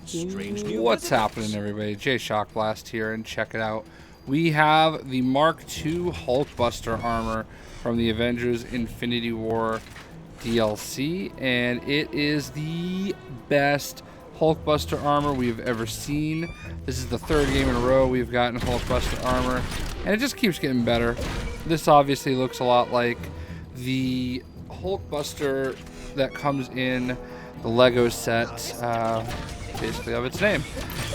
What's happening, everybody? JayShockblast here, and check it out. We have the Mark II Hulkbuster armor from the Avengers Infinity War DLC, and it is the best Hulkbuster armor we've ever seen. This is the third game in a row we've gotten Hulkbuster armor, and it just keeps getting better. This obviously looks a lot like the Hulkbuster that comes in the Lego set, basically of its name.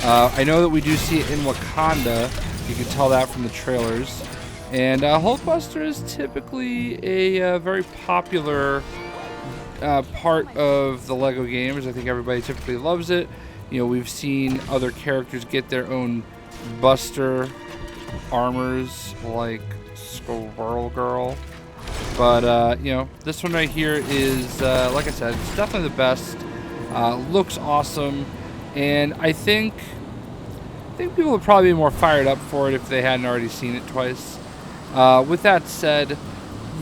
I know that we do see it in Wakanda. You can tell that from the trailers. And Hulkbuster is typically a very popular part of the Lego games. I think everybody typically loves it. You know, we've seen other characters get their own Buster armors, like Squirrel Girl. But, you know, this one right here is, like I said, it's definitely the best. Looks awesome. And I think people would probably be more fired up for it if they hadn't already seen it twice. With that said,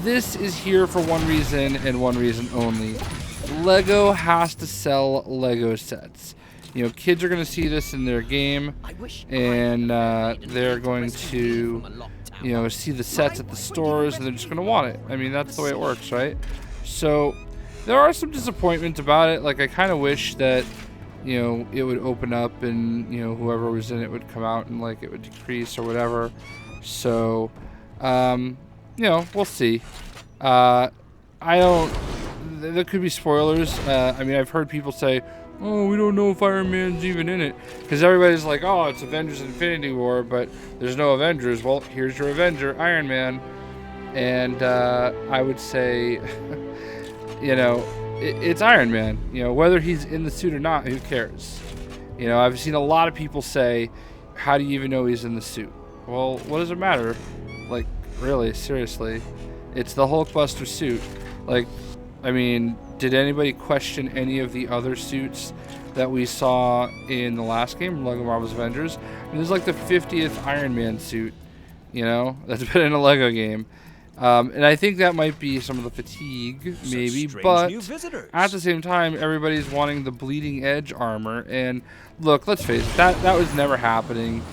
this is here for one reason and one reason only. Lego has to sell Lego sets. You know, kids are going to see this in their game, and they're going to, you know, see the sets at the stores, and they're just going to want it. I mean, that's the way it works, right? So there are some disappointments about it. Like, I kind of wish that, you know, it would open up and, you know, whoever was in it would come out and, like, it would decrease or whatever. So, you know, we'll see. There could be spoilers. I mean, I've heard people say, oh, we don't know if Iron Man's even in it. Because everybody's like, oh, it's Avengers Infinity War, but there's no Avengers. Well, here's your Avenger, Iron Man. And I would say, you know, it's Iron Man. You know, whether he's in the suit or not, who cares? You know, I've seen a lot of people say, how do you even know he's in the suit? Well, what does it matter? Like, really, seriously. It's the Hulkbuster suit. Like, I mean, did anybody question any of the other suits that we saw in the last game, Lego Marvel's Avengers? I mean, this is like the 50th Iron Man suit, you know, that's been in a Lego game. And I think that might be some of the fatigue, maybe, but at the same time, everybody's wanting the bleeding edge armor. And look, let's face it, that was never happening.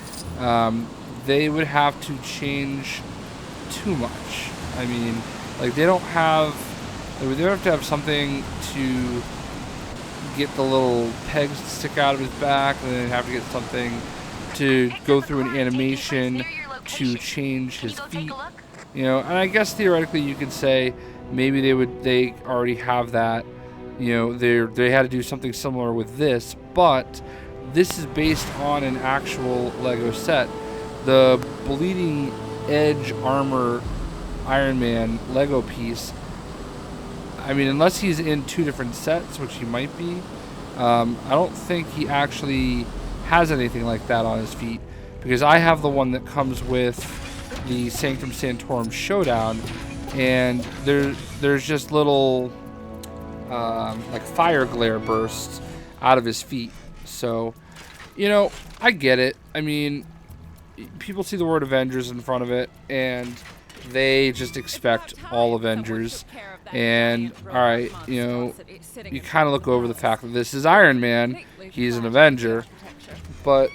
They would have to change too much. I mean, like, they would have to have something to get the little pegs to stick out of his back, and then they'd have to get something to go through an animation to change his feet. You know, and I guess theoretically you could say maybe they already have that. You know, they had to do something similar with this, but this is based on an actual Lego set. The bleeding edge armor Iron Man Lego piece, I mean, unless he's in two different sets, which he might be, I don't think he actually has anything like that on his feet, because I have the one that comes with the Sanctum Sanctorum Showdown, and there's just little like fire glare bursts out of his feet. So, you know, I get it. I mean, people see the word Avengers in front of it, and they just expect all Avengers. And, alright, you know, you kind of look over the fact that this is Iron Man. He's an Avenger. But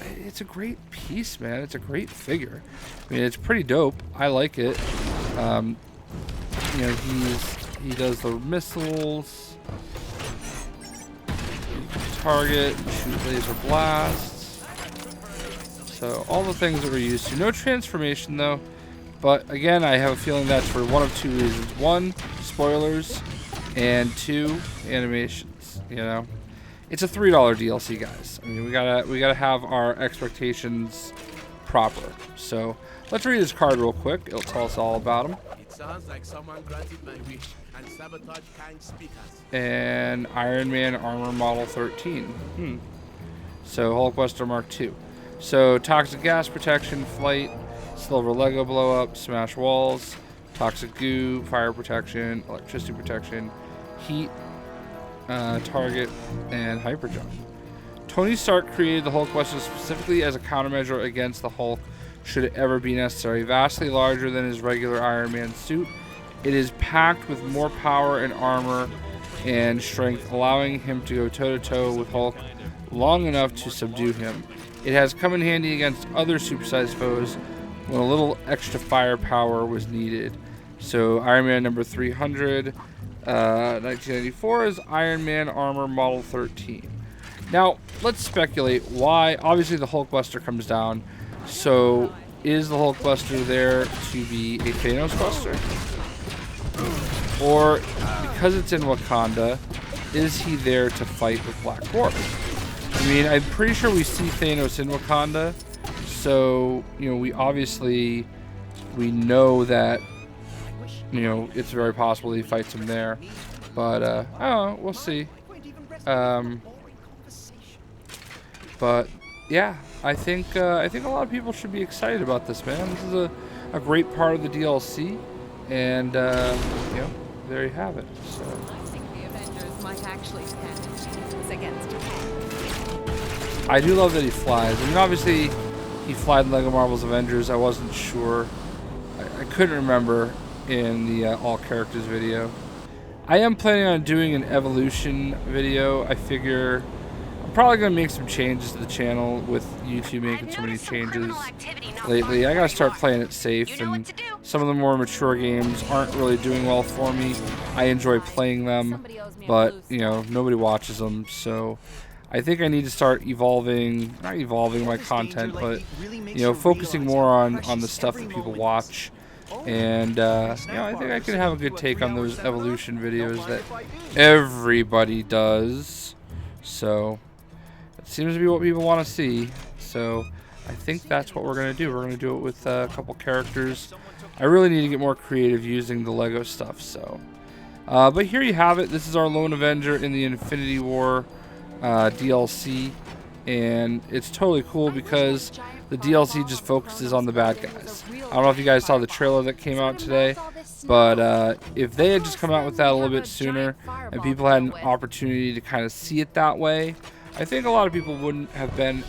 it's a great piece, man. It's a great figure. I mean, it's pretty dope. I like it. You know, he does the missiles, target, shoot laser blasts. So all the things that we're used to. No transformation though. But again, I have a feeling that's for one of two reasons: one, spoilers, and two, animations. You know, it's a $3 DLC, guys. I mean, we gotta have our expectations proper. So let's read his card real quick. It'll tell us all about him. It sounds like someone granted my wish and sabotaged kind speakers. And Iron Man Armor Model 13. So Hulkbuster Mark II. So toxic gas protection, flight, silver Lego blow up, smash walls, toxic goo, fire protection, electricity protection, heat, target, and hyper jump. Tony Stark created the Hulkbuster specifically as a countermeasure against the Hulk should it ever be necessary. Vastly larger than his regular Iron Man suit, it is packed with more power and armor and strength, allowing him to go toe-to-toe with Hulk long enough to subdue him. It has come in handy against other supersized foes when a little extra firepower was needed. So Iron Man number 300, 1994 is Iron Man Armor Model 13. Now, let's speculate why. Obviously, the Hulkbuster comes down. So, is the Hulkbuster there to be a Thanos Buster? Or, because it's in Wakanda, is he there to fight with Black Dwarf? I mean, I'm pretty sure we see Thanos in Wakanda. So, you know, we know that, you know, it's very possible he fights him there. But, I don't know, we'll see. But yeah, I think a lot of people should be excited about this, man. This is a great part of the DLC, and you know, there you have it. So I think the Avengers might actually stand a chance against him. I do love that he flies. I mean, obviously, he flied in Lego Marvel's Avengers. I wasn't sure. I couldn't remember in the all characters video. I am planning on doing an evolution video. I figure I'm probably going to make some changes to the channel with YouTube making so many changes lately. I got to start playing it safe, and some of the more mature games aren't really doing well for me. I enjoy playing them, but, you know, nobody watches them, so I think I need to start not evolving my content, but, you know, focusing more on the stuff that people watch. And, you know, I think I can have a good take on those evolution videos that everybody does. So it seems to be what people want to see. So I think that's what we're going to do. We're going to do it with a couple characters. I really need to get more creative using the Lego stuff. So, but here you have it. This is our lone Avenger in the Infinity War DLC. And it's totally cool because the DLC just focuses on the bad guys. I don't know if you guys saw the trailer that came out today, but if they had just come out with that a little bit sooner and people had an opportunity to kind of see it that way, I think a lot of people wouldn't have been,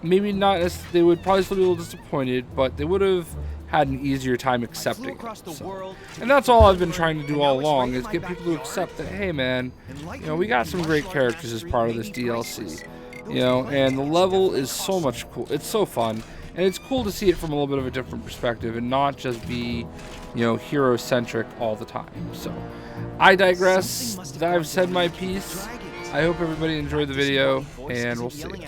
maybe not as, they would probably still be a little disappointed, but they would have had an easier time accepting it. So, and that's all I've been trying to do all along, is get people to accept that, hey man, you know, we got some great characters as part of this DLC. You know, and the level is so much cool. It's so fun, and it's cool to see it from a little bit of a different perspective and not just be, you know, hero-centric all the time. So, I digress. I've said my piece. I hope everybody enjoyed the video, and we'll see you.